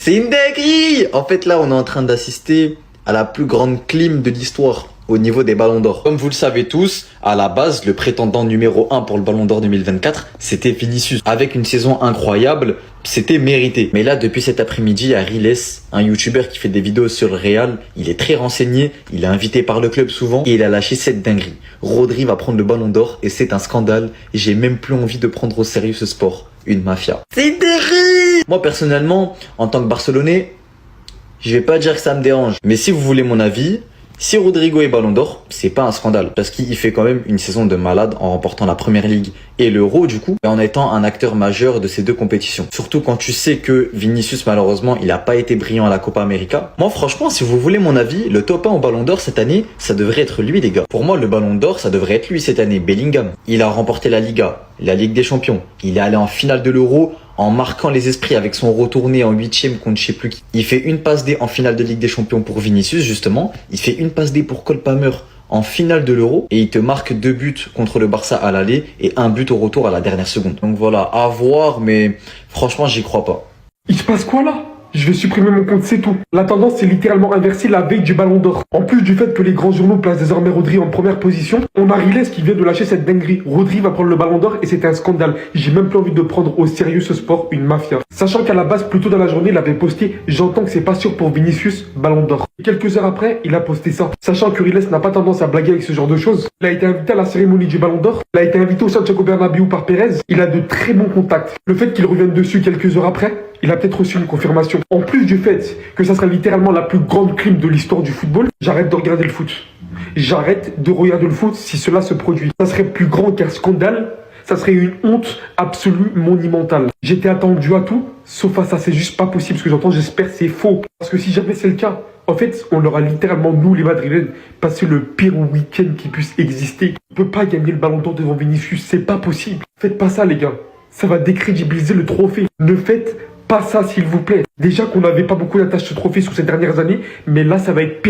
C'est une dinguerie. En fait, là, on est en train d'assister à la plus grande clim de l'histoire au niveau des ballons d'or. Comme vous le savez tous, à la base, le prétendant numéro 1 pour le ballon d'or 2024, c'était Vinicius. Avec une saison incroyable, c'était mérité. Mais là, depuis cet après-midi, il y a Riles, un youtubeur qui fait des vidéos sur le Real. Il est très renseigné, il est invité par le club souvent et il a lâché cette dinguerie. Rodri va prendre le ballon d'or et c'est un scandale. J'ai même plus envie de prendre au sérieux ce sport. Une mafia. C'est une dinguerie. Moi, personnellement, en tant que Barcelonais, je vais pas dire que ça me dérange. Mais si vous voulez mon avis, si Rodrigo est ballon d'or, c'est pas un scandale. Parce qu'il fait quand même une saison de malade en remportant la Première Ligue et l'Euro du coup, et en étant un acteur majeur de ces deux compétitions. Surtout quand tu sais que Vinicius, malheureusement, il a pas été brillant à la Copa América. Moi, franchement, si vous voulez mon avis, le top 1 au ballon d'or cette année, ça devrait être lui, les gars. Pour moi, le ballon d'or, ça devrait être lui cette année, Bellingham. Il a remporté la Liga, la Ligue des Champions. Il est allé en finale de l'Euro en marquant les esprits avec son retourné en 8e contre je sais plus qui. Il fait une passe D en finale de Ligue des Champions pour Vinicius, justement. Il fait une passe D pour Cole Palmer en finale de l'Euro. Et il te marque 2 buts contre le Barça à l'aller et 1 but au retour à la dernière seconde. Donc voilà, à voir, mais franchement, j'y crois pas. Il se passe quoi là? Je vais supprimer mon compte, c'est tout. La tendance est littéralement inversée la veille du ballon d'or. En plus du fait que les grands journaux placent désormais Rodri en première position, on a Riles qui vient de lâcher cette dinguerie. Rodri va prendre le ballon d'or et c'est un scandale. J'ai même plus envie de prendre au sérieux ce sport, une mafia. Sachant qu'à la base, plus tôt dans la journée, il avait posté « J'entends que c'est pas sûr pour Vinicius, ballon d'or ». Quelques heures après, il a posté ça. Sachant que Riles n'a pas tendance à blaguer avec ce genre de choses. Il a été invité à la cérémonie du ballon d'or. Il a été invité au Santiago Bernabéu par Pérez. Il a de très bons contacts. Le fait qu'il revienne dessus quelques heures après, il a peut-être reçu une confirmation. En plus du fait que ça sera littéralement la plus grande crime de l'histoire du football, j'arrête de regarder le foot. J'arrête de regarder le foot si cela se produit. Ça serait plus grand qu'un scandale. Ça serait une honte absolue monumentale. J'étais attendu à tout, sauf à ça. C'est juste pas possible ce que j'entends. J'espère que c'est faux. Parce que si jamais c'est le cas, en fait, on aura littéralement, nous les Madrilènes, passé le pire week-end qui puisse exister. On peut pas gagner le ballon d'or devant Vinicius. C'est pas possible. Faites pas ça, les gars. Ça va décrédibiliser le trophée. Ne faites pas ça, s'il vous plaît. Déjà qu'on n'avait pas beaucoup d'attaches ce trophée sur ces dernières années, mais là, ça va être pire.